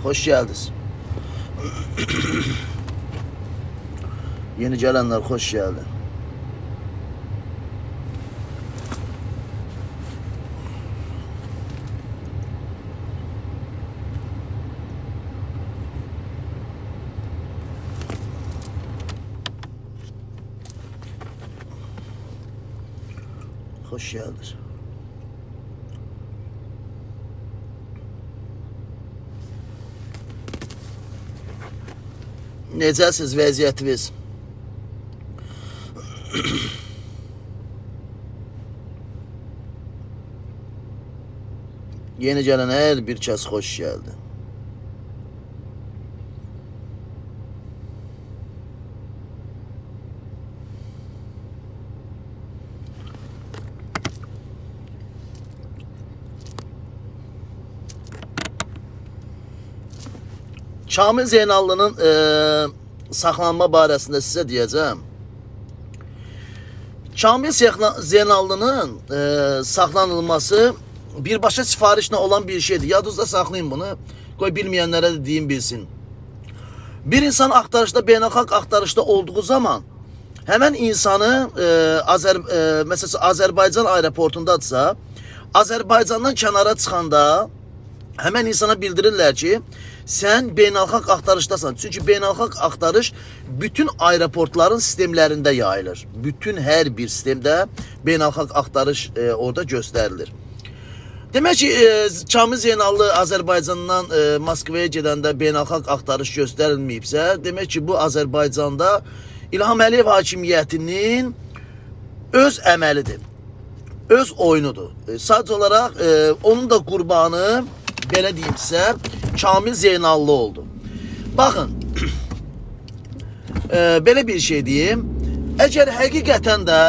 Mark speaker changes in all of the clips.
Speaker 1: Hoş geldiniz. Yeni gelenler hoş geldi. Hoş geldiniz. Necəsiz vəziyyətiniz? Yeni gələn hər bir kəs xoş gəldi. Kamil Zeynallının saxlanma barəsində sizə deyəcəm. Kamil Zeynallının saxlanılması birbaşa sifarişlə olan bir şeydir. Yadınızda saxlayın bunu. Qoy bilməyənlərə də deyim bilsin. Bir insan axtarışda, beynəlxalq axtarışda olduğu zaman həmən insanı məsələn Azərbaycan aeroportundadırsa, Azərbaycandan kənara çıxanda həmən insana bildirirlər ki, sən beynəlxalq axtarışdasan. Çünki beynəlxalq axtarış bütün aeroportların sistemlərində yayılır. Bütün hər bir sistemdə beynəlxalq axtarış orada göstərilir. Demək ki, Kamil Zeynallı Azərbaycandan Moskvaya gedəndə beynəlxalq axtarış göstərilməyibsə, demək ki, bu Azərbaycanda İlham Əliyev hakimiyyətinin öz əməlidir. Öz oyunudur. Sadəcə olaraq onun da qurbanı, belə deyim sizə, Kamil Zeynallı oldu. Baxın, belə bir şey deyim. Əgər həqiqətən də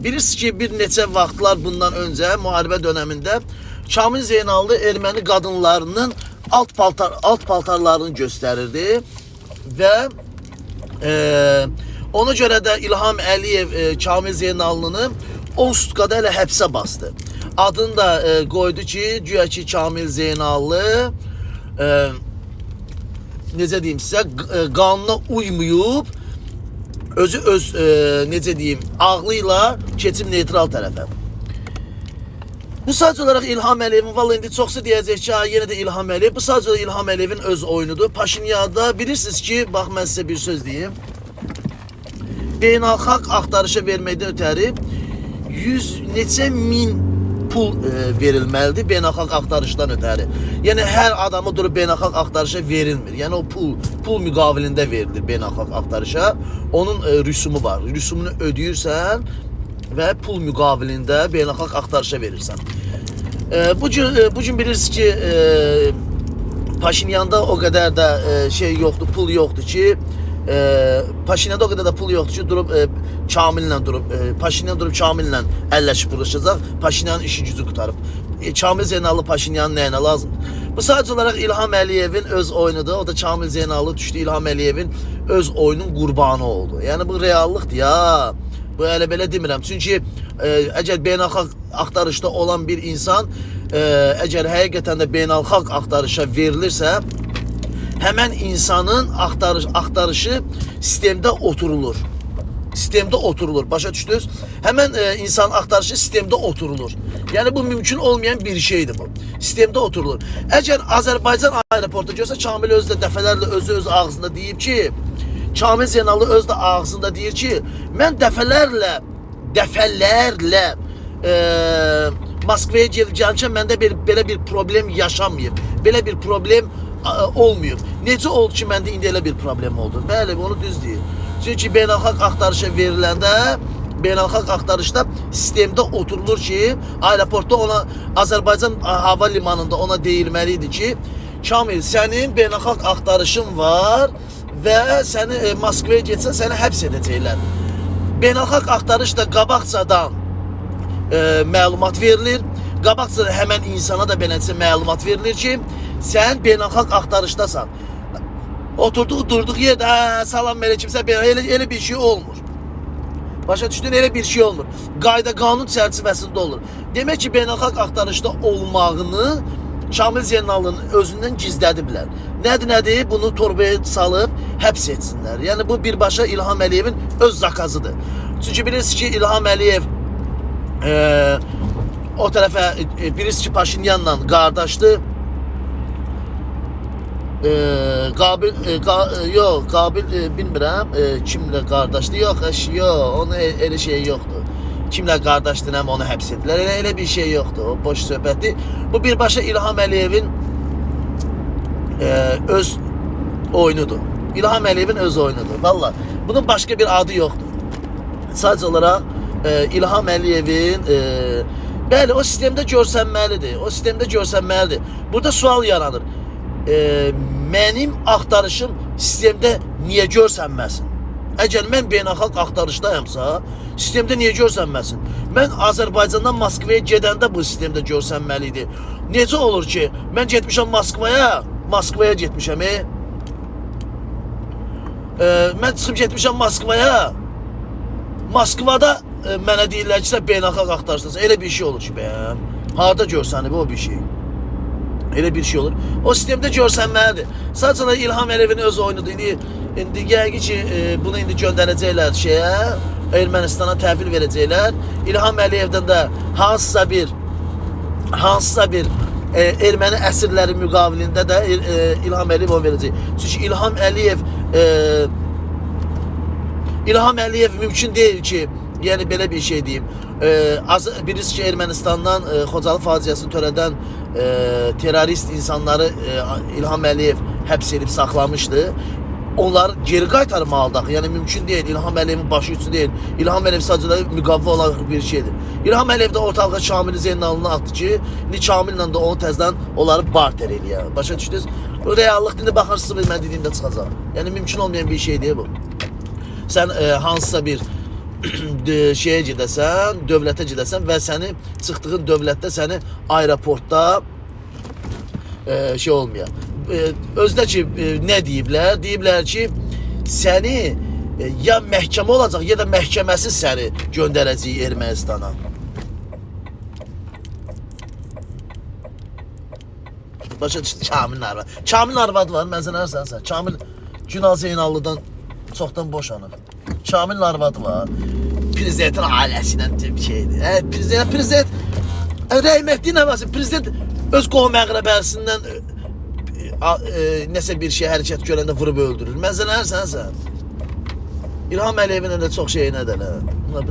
Speaker 1: bilirsiniz ki, bir neçə vaxtlar bundan öncə müharibə dönəmində Kamil Zeynallı erməni qadınlarının alt paltarlarını göstərirdi və ona görə də İlham Əliyev Kamil Zeynallını 10 sutkada elə həbsə bastı. Adını da qoydu ki, güya ki Kamil Zeynallı necə deyim sizə, qanuna uymayıb, özü necə deyim, ağlıyla keçib neytral tərəfə. Bu sadəcə olaraq İlham Əliyevin, vallahi indi çoxsu deyəcək ki, yenə də İlham Əliyev, bu sadəcə olaraq İlham Əliyevin öz oyunudur. Paşinyanda bilirsiniz ki, bax mən sizə bir söz deyim, beynəlxalq axtarışa verməkdən ötəri 100 neçə min pul verilməlidir beynəlxalq axtarışdan ötəri. Yəni hər adamı durub beynəlxalq axtarışa verilmir. Yəni o pul müqabilində verilir beynəlxalq axtarışa. Onun rüsumu var. Rüsumunu ödəyirsən və pul müqabilində beynəlxalq axtarışa verirsən. Bu gün bilirsiniz ki, Paşinyanda o qədər də şey yoxdur, pul yoxdur ki, Paşinyanda o qədər də pul yoxdur ki, durub Kamillə durub, Paşinyan durub Kamillə əlləşib vuruşacaq, Paşinyanın işi gücü qutarıb. Kamil Zeynallı Paşinyanın nəyinə lazımdır? Bu sadəcə olaraq İlham Əliyevin öz oyunudur. O da Kamil Zeynallı düşdü, İlham Əliyevin öz oyunun qurbanı oldu. Yəni bu reallıqdır ya. Bu elə belə demirəm. Çünki əgər beynəlxalq axtarışda olan bir insan, əgər həqiqətən də beynəlxalq axtarışa verilirsə, həmən insanın axtarışı sistemdə oturulur. Sistemdə oturulur. Başa düşdünüz? Həmən insan axtarışı sistemdə oturulur. Yəni bu mümkün olmayan bir şeydir bu. Sistemdə oturulur. Əgər Azərbaycan aeroportu görsə, Kamil özü də dəfələrlə öz ağzında deyib ki, Kamil Zeynallı öz də ağzında deyir ki, mən dəfələrlə Moskvaya gedib gəlmişəm, məndə belə bir problem yaşamayıb. Belə bir problem olmuyor. Necə oldu ki, məndə indi elə bir problem oldu? Bəli, onu düz deyir. Çünki beynəlxalq axtarışa veriləndə, beynəlxalq axtarışda sistemdə oturulur ki, aeroportda ona, Azərbaycan hava limanında ona deyilməli idi ki, Kamil, sənin beynəlxalq axtarışın var və səni Moskvaya getsən, səni həbs edəcəklər. Beynəlxalq axtarış da qabaqcadan məlumat verilir. qabaqca həmən insana da beləncə məlumat verilir ki, sən beynəlxalq axtarışdasan. Durduq yerdə, salam əleykum, elə bir şey olmur. Başa düşdün, elə bir şey olmur. Qayda qanun çərçivəsində olur. Demək ki, beynəlxalq axtarışda olmağını Kamil Zeynallının özündən gizlədiblər. Nədir? Bunu torbaya salıb həbs etsinlər. Yəni bu birbaşa İlham Əliyevin öz zakazıdır. Çünki bilirsiniz ki, İlham Əliyev o tərəfə bilirsiniz ki, Paşinyanla qardaşdır. Qabil bilmirəm kimlə qardaşdır. Yox, onun elə şey yoxdur. Kimlə qardaşdır, onu həbs etdilər. Elə bir şey yoxdur. O boş söhbətdir. Bu birbaşa İlham Əliyevin öz oyunudur. İlham Əliyevin öz oyunudur. Vallahi bunun başqa bir adı yoxdur. Sadəcə olaraq İlham Əliyevin bəli, o sistemdə görsənməlidir. Burada sual yaranır. Mənim axtarışım sistemdə niyə görsənməsin? Əgər mən beynəlxalq axtarışdayamsa, sistemdə niyə görsənməsin? Mən Azərbaycandan Moskvaya gedəndə bu sistemdə görsənməli idi. Necə olur ki, mən getmişəm Moskvaya getmişəm. Mən çıxıb getmişəm Moskvada mənə deyirlər ki, sən beynəlxalq axtarışdasan. Elə bir şey olur ki, bəyəm. Harada görsənib o bir şey? Elə bir şey olur. O sistemdə görsənməlidir. Sadəcə İlham Əliyevin öz oyunudur. İndi yəqin ki, bunu indi göndərəcəklər Ermənistana təhvil verəcəklər. İlham Əliyevdən də hansısa bir erməni əsirləri müqabilində də İlham Əliyev o verəcək. Çünki İlham Əliyev mümkün deyil ki, yəni belə bir şey deyim. Bilirsiniz ki, Ermənistandan Xocalı faciəsini törədən terörist insanları İlham Əliyev həbs edib saxlamışdı. Onları geri qaytarmalıdır. Yəni mümkün deyil. İlham Əliyevin başı üçün deyil. İlham Əliyev sadəcə müqavva olan bir şeydir. İlham Əliyev də ortalığa Kamil Zeynallını atdı ki, indi Kamillə də onu təzdən onları barter eləyər. Başa düşdünüz? Bu reallıq indi baxırsınız, mən dediyimdə çıxacaq. Yəni mümkün olmayan bir şeydir bu. Sən hansısa bir şeyə gedəsən, dövlətə gedəsən və səni çıxdığın dövlətdə səni aeroportda şey olmuyor. Özdə ki, nə deyiblər? Deyiblər ki, səni ya məhkəmə olacaq, ya da məhkəməsiz səni göndərəcək Ermənistana. Başa düşdü, Kamilin arvadı. Kamilin arvadı var, mənzənərsən sən. Kamil Günal Zeynallıdan çoxdan boşanıb. Kamilin arvadı var. Prezidentin ailəsindən tüm şeydir. Prezident rəhmətli nəvəsi. Prezident öz qohum əqrəbəsindən nəsə bir şey hərəkət görəndə vurub öldürür. Mənzənərsən sən. İlham Əliyevin də çox şey nədir?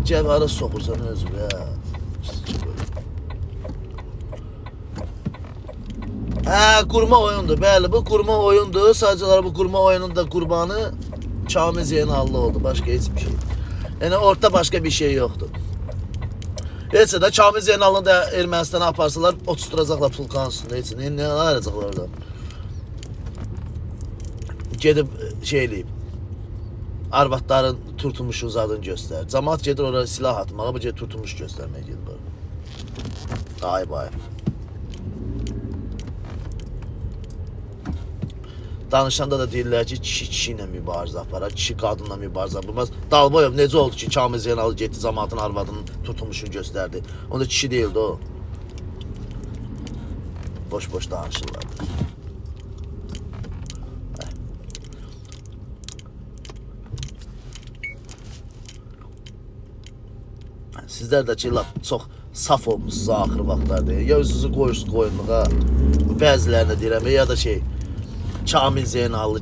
Speaker 1: Cəvhara soxursan özü. Qurma oyundur. Bəli, bu qurma oyundur. Sadəcə bu qurma oyunun da qurbanı Kamil Zeynallı oldu. Başqa heç bir şey. Yəni ortada başqa bir şey yoxdur. Heç də Kamil Zeynallını da Ermənistana aparsalar, oturacaqlar pulkanın üstündə. Heç nə ayıracaqlar orada? Gedib şey eləyib. Arvadların turtulmuş uzadını göstərir. Cəmaət gedir oraya silah atmağa, bu gedir turtulmuş göstərməyə gedir. Ayıb. Danışanda da deyirlər ki, kişi ilə mübarizə aparar, kişi qadınla mübarizə aparmaz. Dalboyev necə oldu ki, Kamil Zeynallı getdi, cəmaatın arvadının tutulmuşunu göstərdi. Onda kişi deyildi o. Boş danışırlar. Sizlər də ki, çox saf olmuşsunuz axır vaxtlarda. Ya özünüzü qoyursunuz qoyunluğa, bəzilərinə deyirəm, ya da şey, Kamil Zeynallı.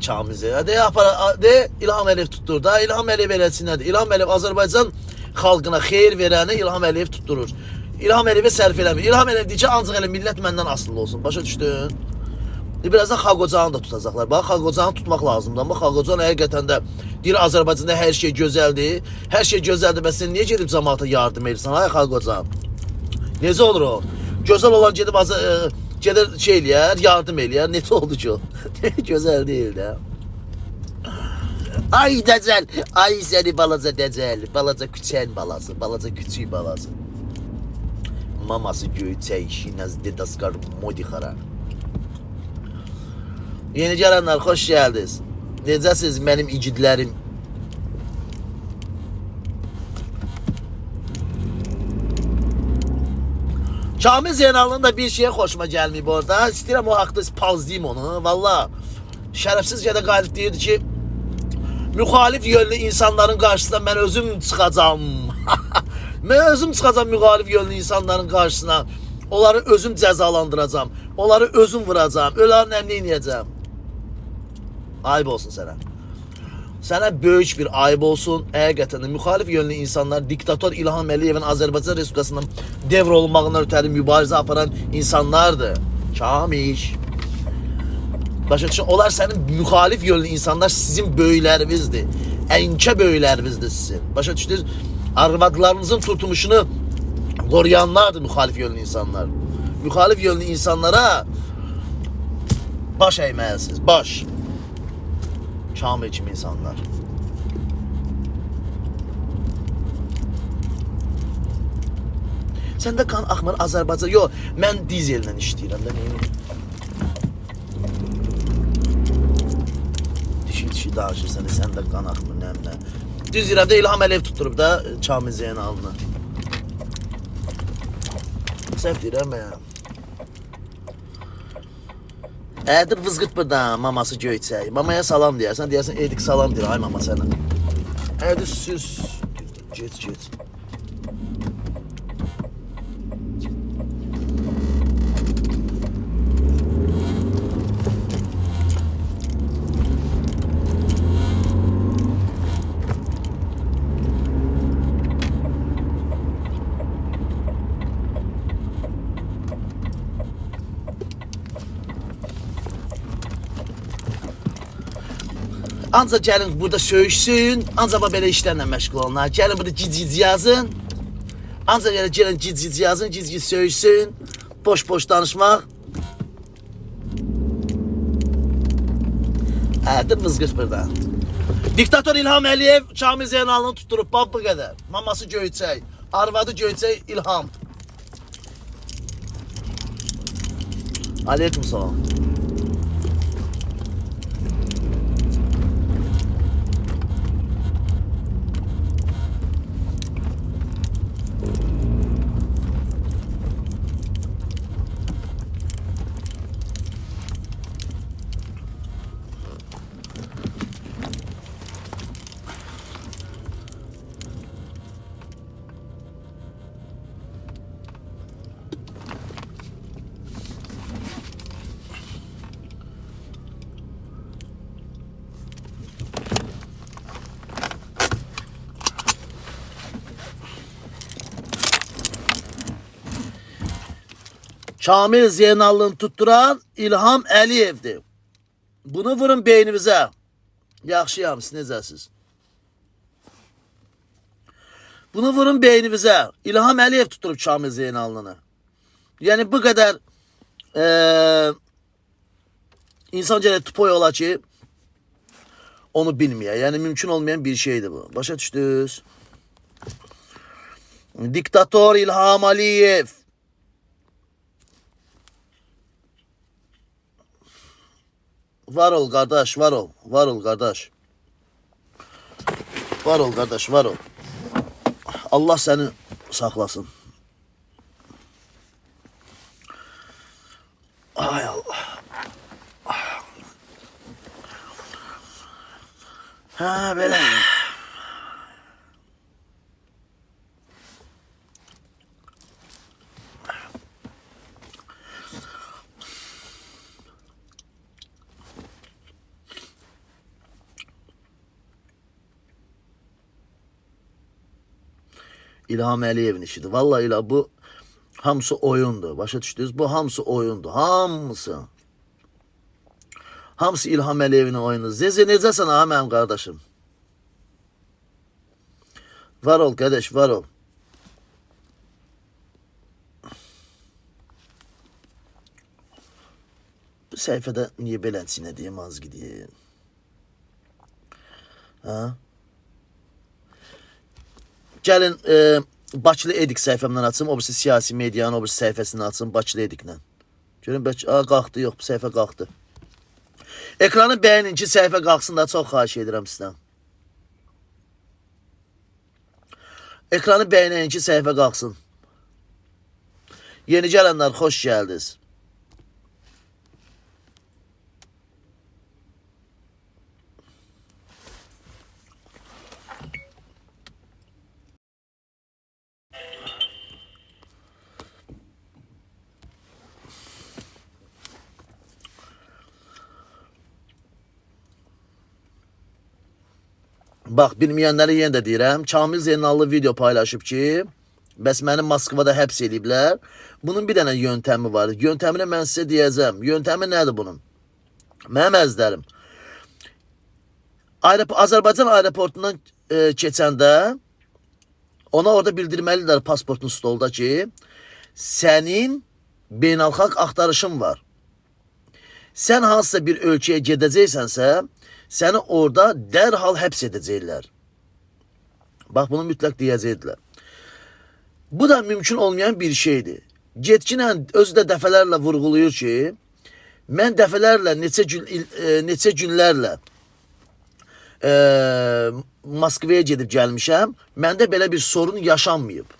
Speaker 1: İlham Əliyev tutturur da. İlham Əliyev eləsinədir. İlham Əliyev Azərbaycan xalqına xeyir verəni İlham Əliyev tutturur. İlham Əliyevə sərf eləmir. İlham Əliyev deyir ki, ancaq elə millət məndən asılı olsun. Başa düşdün? Birazdan Xalq Ocağını da tutacaqlar. Bax, Xalq Ocağını tutmaq lazımdır. Amma Xalq Ocağını həqiqətən də deyir, Azərbaycanda hər şey gözəldir. Hər şey gözəldir, bəs sən niyə gedib cəmaata yardım edirsən? Ay Xalq Ocağı. Necə olur o? Gözəl olan gedib gedir şey eləyər, yardım eləyər. Necə oldu ki o? Gözəl deyil də. Ay dəcəl, ay səni balaca dəcəl, balaca küçən balası, balaca küçük balası. maması göyçək, şinəz dedaskar modixara. Yeni gəlenler hoş geldiniz. Necəsiz mənim igidlərim? Kamil Zeynal'ın da bir şeye hoşuma gelmiyor bu arada. İstəyirəm o haqda pazlayayım onu. Valla şərəfsizcə də qalib deyirdi ki, müxalif yönlü insanların karşısına ben özüm çıxacağım. Ben özüm çıxacağım müxalif yönlü insanların karşısına. Onları özüm cəzalandıracağım. Onları özüm vuracağım. Onların əmni inəyəcəm. Ayıb olsun sənə. Sənə böyük bir ayıb olsun. Həqiqətən də müxalif yönlü insanlar diktator İlham Əliyevin Azərbaycan Respublikasının devrolunmağından ötəri mübarizə aparan insanlardır. Kamil. Başa düşün, onlar sənin müxalif yönlü insanlar sizin böyüklərinizdir. Ənkə böyüklərinizdir sizin. Başa düşdünüz? Arvadlarınızın tutuluşunu koruyanlardır müxalif yönlü insanlar. Müxalif yönlü insanlara baş əyməyəsiniz. Baş. Kamil kimi insanlar. Səndə kan axmır Azərbaycan. Yox, mən dizellə işləyirəm də neyim? Dişi danışırsan, səndə kan axmır nə. Düz irəmdə İlham Əliyev tutturub da Kamil Zeynalını. Səhv deyirəm ya. Ədir vızqırt buradan maması göyçək. Mamaya salam deyərsən, deyərsən edik salam deyir ay mama sənə. Ədir süz. Geç. Ancaq gəlin burada söyüşsün, ancaq belə işlərlə məşğul olunlar. Gəlin burada cic yazın. Ancaq gəlin cic yazın, cic söyüşsün. Boş danışmaq. Ədir vızqırt buradan. Diktator İlham Əliyev Kamil Zeynalını tutturub, bu qədər. Maması göyçək, arvadı göyçək İlham. Aleyküm salam. Kamil Zeynal'ını tutturan İlham Əliyev'dir. Bunu vurun beyninize. Yaxşıyam, siz necəsiz? Bunu vurun beyninize. İlham Əliyev tutturub Kamil Zeynal'ını. Yani bu kadar insan gələ tupoy ola ki onu bilmeye. Yani mümkün olmayan bir şeydi bu. Başa düşdünüz? Diktator İlham Əliyev. Var ol kardeş, var ol. Var ol kardeş. Var ol kardeş, var ol. Allah seni saklasın. Ay Allah. Ha böyle. İlham Əliyevin işidir. Vallahi bu hamısı oyundur. Başa düşdünüz? Bu hamısı oyundur. Hamısı. Hamısı İlham Əliyevin oyunu. Zeze necəsən ha mənim qardaşım? Var ol qardaş, var ol. Bu səhifədə niyə beləsinə deyim az gideyim? Ha? Gəlin Bakılı Edik səhifəmdən açım, o birisi siyasi medianın o birisi səhifəsindən açım, Bakılı Ediklə. Görün, qalxdı, yox, bu səhifə qalxdı. Ekranı bəyənin ki, səhifə qalxsın da, çox xahiş edirəm sizdən. Ekranı bəyənin ki, səhifə qalxsın. Yeni gələnlər, xoş gəldiniz. Bax, bilməyənləri yenə də deyirəm. Kamil Zeynallı video paylaşıb ki, bəs məni Moskvada həbs ediblər. Bunun bir dənə yöntəmi var. Yöntəmini mən sizə deyəcəm. Yöntəmi nədir bunun? Mənim əzlərim. Azərbaycan aeroportundan keçəndə ona orada bildirməlidirlər pasportun stolda ki, sənin beynəlxalq axtarışın var. Sən hansısa bir ölkəyə gedəcəksənsə, səni orada dərhal həbs edəcəklər. Bax, bunu mütləq deyəcəkdilər. Bu da mümkün olmayan bir şeydir. Getkinən özü də dəfələrlə vurğulayır ki, mən dəfələrlə, neçə günlərlə Moskvaya gedib gəlmişəm, məndə belə bir sorun yaşanmayıb.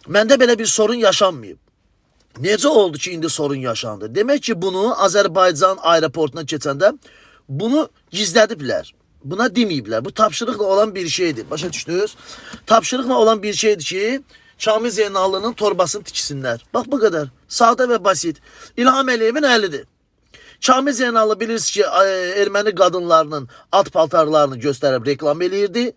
Speaker 1: Məndə belə bir sorun yaşanmayıb. Necə oldu ki, indi sorun yaşandı? Demək ki, bunu Azərbaycan aeroportuna keçəndə bunu gizlədiblər. Buna deməyiblər. Bu tapşırıqla olan bir şeydir. Başa düşdünüz? Tapşırıqla olan bir şeydir ki, Kamil Zeynallının torbasını tiksinlər. Bax, bu qədər. Sadə və basit. İlham Əliyevin əlidir. Kamil Zeynallı bilirsiniz ki, erməni qadınlarının ad paltarlarını göstərib reklam eləyirdi.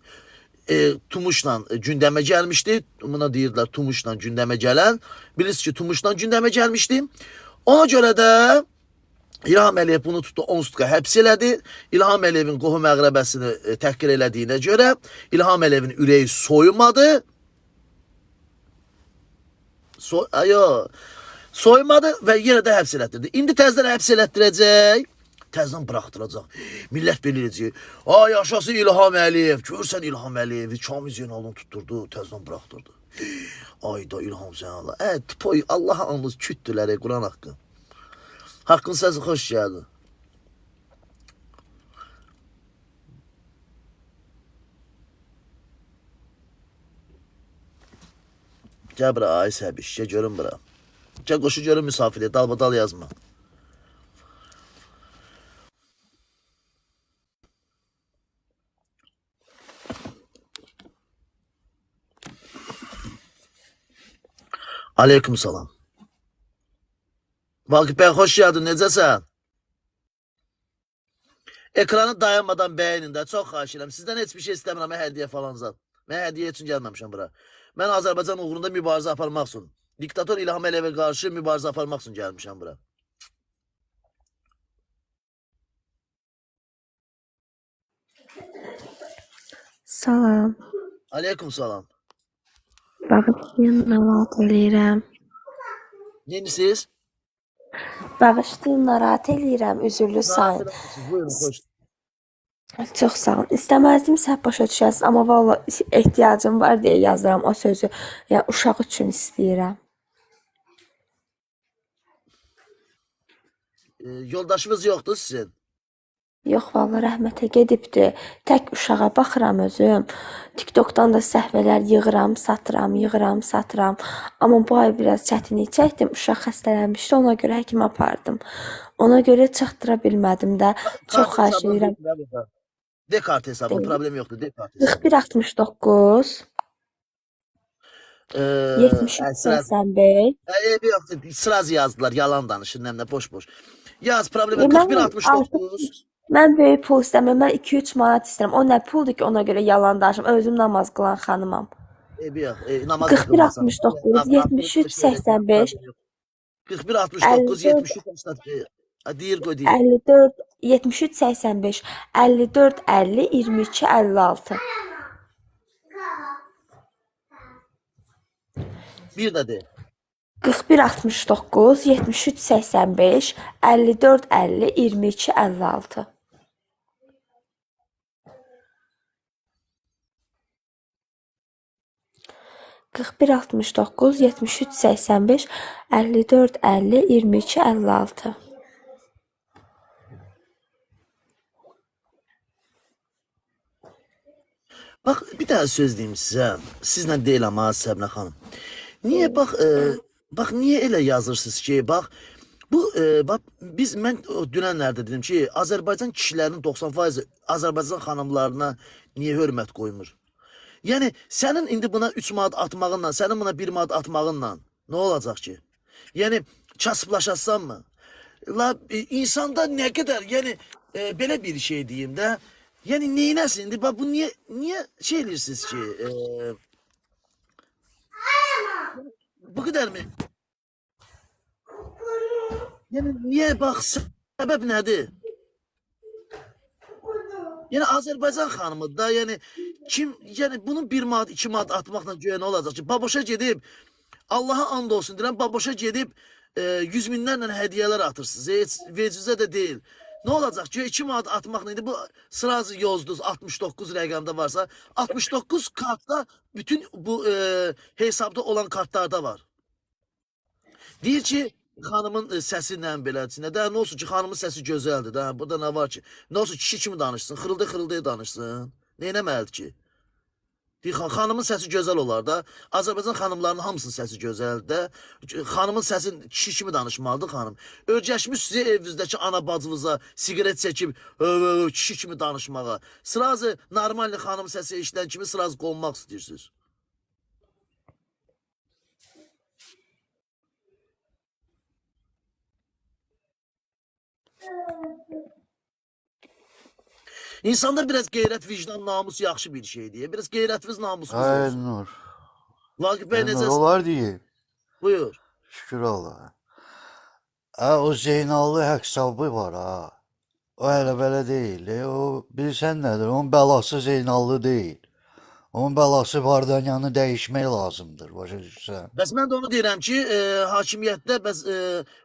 Speaker 1: Tumuşla gündəmə gəlmişdi. Buna deyirlər Tumuşla gündəmə gələn. Bilirsiniz ki, Tumuşla gündəmə gəlmişdi. Ona görə də İlham Əliyev bunu tutdu, Onsutka həbs elədi. İlham Əliyevin qohum əqrəbəsini təhqir elədiyinə görə İlham Əliyevin ürəyi soyumadı. Soymadı və yenə də həbs elətdirdi. İndi təzdən həbs elətdirəcək. Təzdən bıraxdıracaq. Millət belirəcək. Ay, yaşası İlham Əliyev. Görsən İlham Əliyevi Kamil Zeynallını tutturdu, təzdən bıraxdırdı. Ayda İlham Zeynallı. Poy, Allah'a anlız kütdülər, Quran haqqı. Haqqın səsi xoş gəldi. Gəl bura, ay səbiş, gəl görün bura. Gəl qoşu görün misafirliyə, dalbadal yazma. Aleyküm salam. Vakıf bəy, xoş gəldin, necəsən? Ekranı dayanmadan bəyənin də, çox xahiş edirəm. Sizdən heç bir şey istəmirəm, hədiyyə falan zat. Mən hədiyyə üçün gəlməmişəm bura. Mən Azərbaycan uğrunda mübarizə aparmaq üçün, diktator İlham Əliyevə qarşı mübarizə aparmaq üçün gəlmişəm bura.
Speaker 2: Salam.
Speaker 1: Aleyküm salam.
Speaker 2: Bağışlayın, narahat eləyirəm.
Speaker 1: Neyiniz?
Speaker 2: Bağışlayın, narahat eləyirəm, üzürlü sayın.
Speaker 1: Buyurun, xoş.
Speaker 2: Çox sağ olun. İstəməzdim səhv başa düşəsiniz, amma valla ehtiyacım var deyə yazıram o sözü. Yəni, uşaq üçün istəyirəm.
Speaker 1: Yoldaşınız yoxdur sizin?
Speaker 2: Yox, valla rəhmətə gedibdir. Tək uşağa baxıram özüm. TikTokdan da səhvələr yığıram, satıram, yığıram, satıram. Amma bu ay biraz çətinlik çəkdim. Uşaq xəstələnmişdi, ona görə həkim apardım. Ona görə çatdıra bilmədim də. Çox xahiş edirəm.
Speaker 1: Dekart hesabı, problem yoxdur, dekart hesabı.
Speaker 2: 4169 7385
Speaker 1: Yoxdur, sıraz yazdılar, yalan danışır, nəmlə, boş-boş. Yaz, problem yoxdur, 4169.
Speaker 2: Mən böyük pul istəmirəm, mən 2-3 manat istəyirəm. O nə puldur ki, ona görə yalan danışım. Özüm namaz qılan xanımam. 4169 7385
Speaker 1: 4169 7385 deyir, qoy deyir.
Speaker 2: 54 7385 54 50 22 56.
Speaker 1: Bir də deyir.
Speaker 2: 4169 7385 5450 2256. 4169 7385 5450 2256.
Speaker 1: Bax, bir dənə söz deyim sizə. Sizlə deyiləm ha, Səbinə xanım. Niyə bax niyə elə yazırsınız ki, bax mən dünənlərdə dedim ki, Azərbaycan kişilərinin 90% Azərbaycan xanımlarına niyə hörmət qoymur? Yəni sənin indi buna 3 manat atmağınla, sənin buna 1 manat atmağınla nə olacaq ki? Yəni kasıblaşasan mı? İnsanda nə qədər, yəni belə bir şey deyim də, yəni neynəsin? İndi bax bu niyə şey edirsiniz ki, bu qədər mi? Yəni niyə bax səbəb nədir? Yəni Azərbaycan xanımı da, yəni yəni bunun 1 manat, 2 manat atmaqla göyə nə olacaq ki? Baboşa gedib Allaha and olsun deyirəm, baboşa gedib 100 minlərlə hədiyyələr atırsınız. Heç vecizə də deyil. Nə olacaq ki? 2 manat atmaqla indi bu sırası yozdunuz 69 rəqəmdə varsa, 69 kartda bütün bu hesabda olan kartlarda var. Deyir ki, xanımın səsi ilə beləsinə. Də nə olsun ki, xanımın səsi gözəldir. Də burada nə var ki? Nə olsun kişi kimi danışsın, xırıldı-xırıldı danışsın. Neynəməlidir ki? Deyir, xanımın səsi gözəl olar da. Azərbaycan xanımlarının hamısının səsi gözəldir də. Xanımın səsi kişi kimi danışmalıdır xanım. Öyrəşmiş sizi evinizdəki ana bacınıza siqaret çəkib kişi kimi danışmağa. Sırazı normal xanım səsi eşidən kimi sırazı qonmaq istəyirsiniz. İnsanda biraz qeyrət, vicdan, namus yaxşı bir şeydir. Biraz qeyrətiniz, namusunuz
Speaker 3: Ay
Speaker 1: olsun.
Speaker 3: Nur.
Speaker 1: Vaqif bəy
Speaker 3: Nur
Speaker 1: necəsiz?
Speaker 3: olar diyeyim.
Speaker 1: Buyur.
Speaker 3: Şükür Allah'a. O Zeynallı hesabı var ha. O elə belə deyil. O bilsən nədir? Onun bəlası Zeynallı deyil. Onun bəlası Vardanyanı dəyişmək lazımdır. Başa düşürsən?
Speaker 1: Bəs mən də onu deyirəm ki, hakimiyyətdə bəs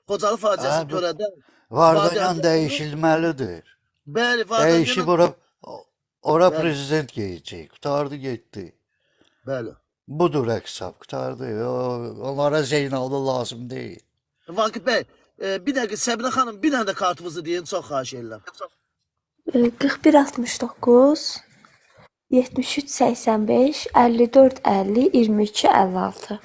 Speaker 1: Xocalı faciəsini törədən
Speaker 3: Vardanyan dəyişilməlidir.
Speaker 1: Bəli,
Speaker 3: Dəyişib
Speaker 1: Vardanyanın
Speaker 3: ora
Speaker 1: Bəli.
Speaker 3: prezident geyəcək. Qutardı getdi.
Speaker 1: Bəli.
Speaker 3: Budur hesab. Qutardı. Onlara Zeynallı lazım deyil.
Speaker 1: Vaqif bəy, bir dəqiqə Səbinə xanım, bir dənə də kartınızı deyin, çox xahiş edirəm.
Speaker 2: 4169 7385 5450 2256.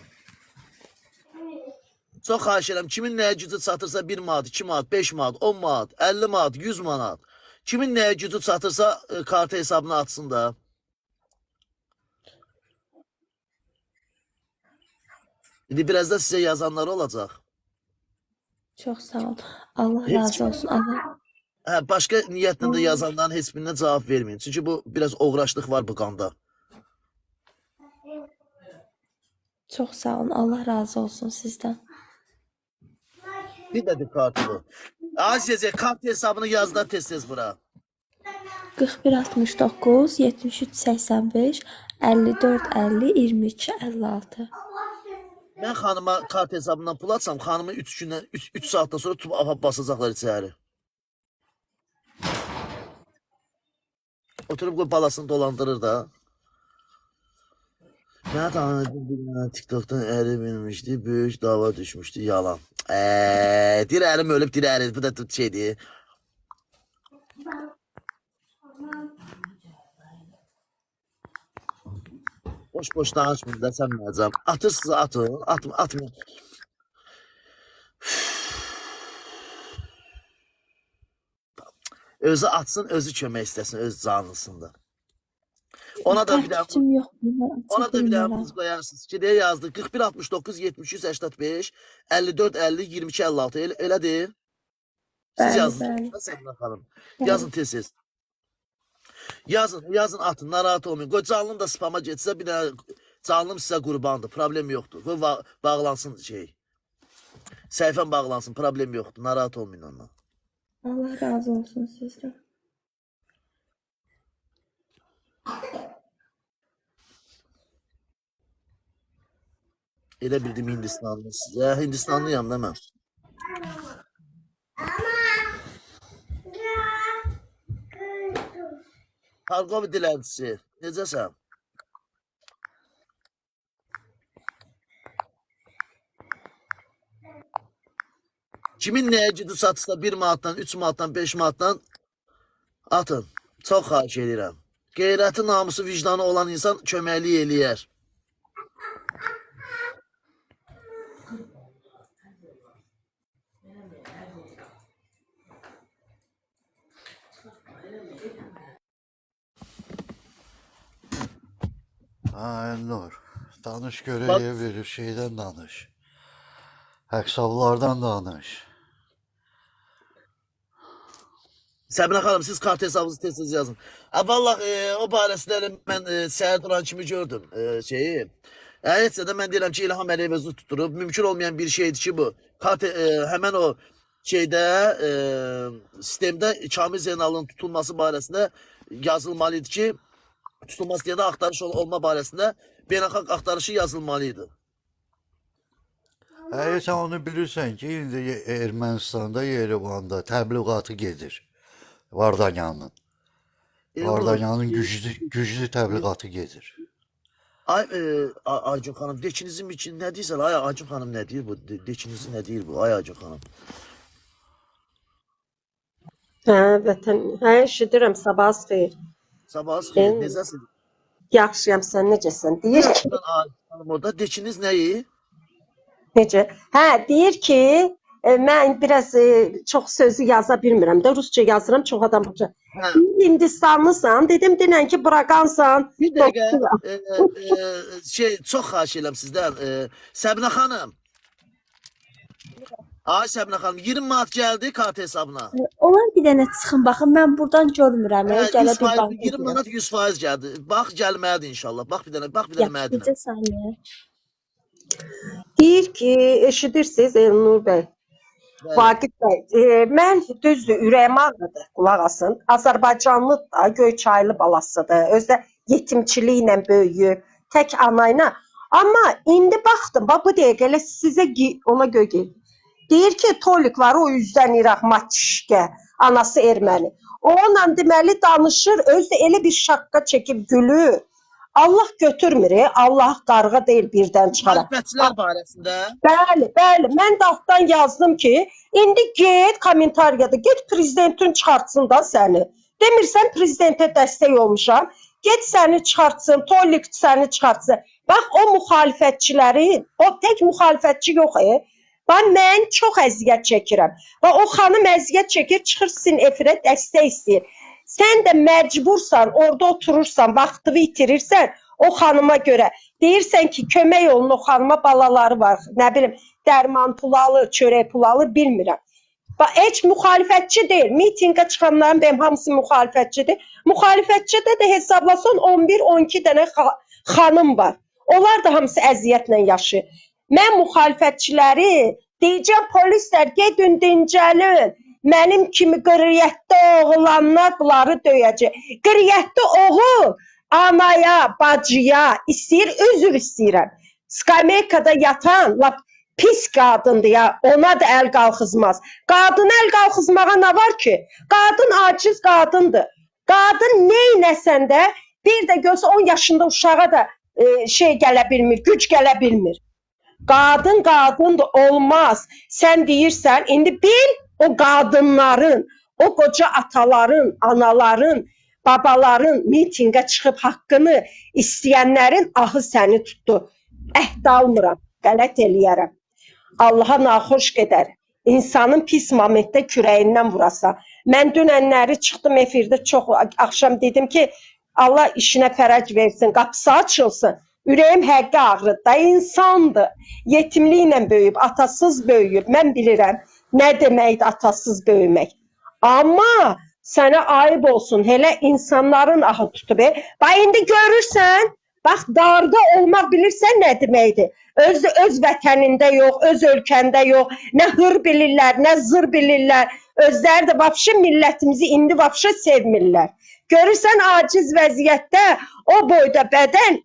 Speaker 1: Çox xahiş edirəm, kimin nəyə gücü çatırsa 1 manat, 2 manat, 5 manat, 10 manat, 50 manat, 100 manat. Kimin nəyə gücü çatırsa kartı hesabına atsın da. İndi biraz da sizə yazanlar olacaq.
Speaker 2: Çox sağ ol. Allah
Speaker 1: Heç
Speaker 2: razı olsun. Allah.
Speaker 1: Başqa niyyətlə də yazanların heç birinə cavab verməyin. Çünki bu biraz oğraşlıq var bu qanda.
Speaker 2: Çox sağ olun. Allah razı olsun sizdən.
Speaker 1: Bir də kartını. Azizə kart hesabını yaz da tez-tez bura.
Speaker 2: 4169 7385 5450 2256.
Speaker 1: Mən xanıma kart hesabından pul atsam, xanımı 3 saatdan sonra tutub apab basacaqlar içəri. Oturub qoy balasını dolandırır da. Mənə tanıdığım bir dənə TikTok'dan əri bilmişdi, böyük dava düşmüşdü, yalan. Deyir ərim ölüb, deyir əri, bu da şeydir. Boş danışmayın da sən mənəcəm. Atırsınız atın, atmayın. Özü atsın, özü kömək istəsin, öz canlısında. Ona da bir daha pul qoyarsınız ki, deyə yazdı 41 69 73 85 54 50 22 56 elədir. Siz
Speaker 2: Bəli,
Speaker 1: yazdınız. Səbinə xanım. Yazın tez-tez. Yazın atın, narahat olmayın. Qoy canlım da spama getsə, bir dənə canlım sizə qurbandır, problem yoxdur. Qoy bağlansın şey. Səhifən bağlansın, problem yoxdur, narahat olmayın ondan.
Speaker 2: Allah razı olsun sizdən.
Speaker 1: Elə bildim Hindistanlı sizə. Hindistanlıyam da mən. Xarqov dilənçisi. Necəsən? Kimin nəyə gidiyor satışda 1 manatdan, 3 manatdan, 5 manatdan atın. Çox xahiş edirəm. Qeyrəti, namusu, vicdanı olan insan köməklik eləyər.
Speaker 3: Ha, Elnur. Danış görək
Speaker 1: Bak,
Speaker 3: bir şeydən danış. Həksavlardan danış.
Speaker 1: Səbinə xanım, siz kart hesabınızı tez-tez yazın. Vallah o barəsində elə mən səhər duran kimi gördüm şeyi. Heç də mən deyirəm ki, İlham Əliyev özünü tutturub. Mümkün olmayan bir şeydir ki bu. Kart həmən o şeydə sistemdə Kamil Zeynalın tutulması barəsində yazılmalıydı ki, tutulması deyə də axtarış olma barəsində beynəlxalq axtarışı yazılmalıydı.
Speaker 3: Sən onu bilirsən ki, indi Ermənistanda, Yerevanda təbliğatı gedir. Vardanyanın. Vardanyanın güclü təbliğatı gedir.
Speaker 1: Ay Aycun xanım, dekinizin için nə deyirsən? Ay Aycun xanım nə deyir bu? Dekinizi nə deyir bu? Ay Aycun xanım.
Speaker 4: Hə, vətən. Hə, eşidirəm. Sabahınız xeyir.
Speaker 1: Sabahınız xeyir. Necəsiniz?
Speaker 4: Yaxşıyam, sən necəsən? Deyir ki,
Speaker 1: Aycun xanım orada dekiniz nəyi?
Speaker 4: necə? Hə, deyir ki, mən biraz çox sözü yaza bilmirəm də, rusca yazıram, çox adam başa.
Speaker 1: Hə.
Speaker 4: Hindistanlısan, dedim denən ki, bırakansan.
Speaker 1: Bir dəqiqə, çox xahiş edirəm sizdən. Səbinə xanım. Ay Səbinə xanım, 20 manat gəldi kart hesabına.
Speaker 2: Onlar bir dənə çıxın baxın, mən buradan görmürəm. Gələ bir bax.
Speaker 1: 20 manat 100% gəldi. Bax gəlməlidir inşallah. Bax bir dənə mənə.
Speaker 2: Yaxşı, saniyə.
Speaker 4: Deyir ki, eşidirsiniz Elnur bəy. Vaqif bəy, mən düzdür, ürəyim ağrıdır, qulaq asın. Azərbaycanlı da, Göyçaylı balasıdır. Özdə yetimçiliklə böyüyüb, tək anayla. Amma indi baxdım, bax bu dəqiqə elə sizə ona göy gəlir. Deyir ki, tolikları o yüzdən İraq Matişkə, anası erməni. Onunla deməli danışır, özdə elə bir şaqqa çəkib gülür. Allah götürmür, Allah qarğa deyil birdən çıxara.
Speaker 1: Müxalifətçilər barəsində.
Speaker 4: Bəli, bəli. Mən də altdan yazdım ki, indi get kommentariyada, get prezidentin çıxartsın da səni. Demirsən prezidentə dəstək olmuşam. Get səni çıxartsın, Tolik səni çıxartsın. Bax o müxalifətçilərin, o tək müxalifətçi yox. Bax mən çox əziyyət çəkirəm. Bax o xanım əziyyət çəkir, çıxır sizin efirə dəstək istəyir. Sən də məcbursan, orada oturursan, vaxtını itirirsən o xanıma görə. Deyirsən ki, kömək olun o xanıma, balaları var. Nə bilim, dərman pulu alır, çörək pulu alır, bilmirəm. Heç müxalifətçi deyil. Mitingə çıxanların benim hamısı müxalifətçidir. Müxalifətçidə də hesablasan 11-12 dənə xanım var. Onlar da hamısı əziyyətlə yaşayır. Mən müxalifətçiləri deyəcəm, polislər gedin dincəlin. Mənim kimi qırıyyətdə oğlanlar bunları döyəcək. Qırıyyətdə oğul anaya, bacıya istəyir, özür istəyirəm. Skameykada yatan lap pis qadındır ya, ona da əl qalxızmaz. Qadına əl qalxızmağa nə var ki? Qadın aciz qadındır. Qadın neynəsən də bir də görsə 10 yaşında uşağa da şey gələ bilmir, güc gələ bilmir. Qadın qadındır, olmaz. Sən deyirsən, indi bil o qadınların, o qoca ataların, anaların, babaların mitingə çıxıb haqqını istəyənlərin ahı səni tutdu. Əhd almıram, qələt eləyərəm. Allaha naxoş gedər. İnsanın pis momentdə kürəyindən vurasa. Mən dünənləri çıxdım efirdə çox axşam dedim ki, Allah işinə fərəc versin, qapısı açılsın. Ürəyim həqqi ağrıdı da, insandır. Yetimliklə böyüyüb, atasız böyüyüb. Mən bilirəm nə deməkdir atasız böyümək. Amma sənə ayıb olsun, elə insanların ahı tutub. Bax, indi görürsən, bax, darda olmaq bilirsən nə deməkdir. Öz vətənində yox, öz ölkəndə yox. Nə hır bilirlər, nə zır bilirlər. Özləri də vapşı millətimizi indi vapşı sevmirlər. Görürsən, aciz vəziyyətdə o boyda bədən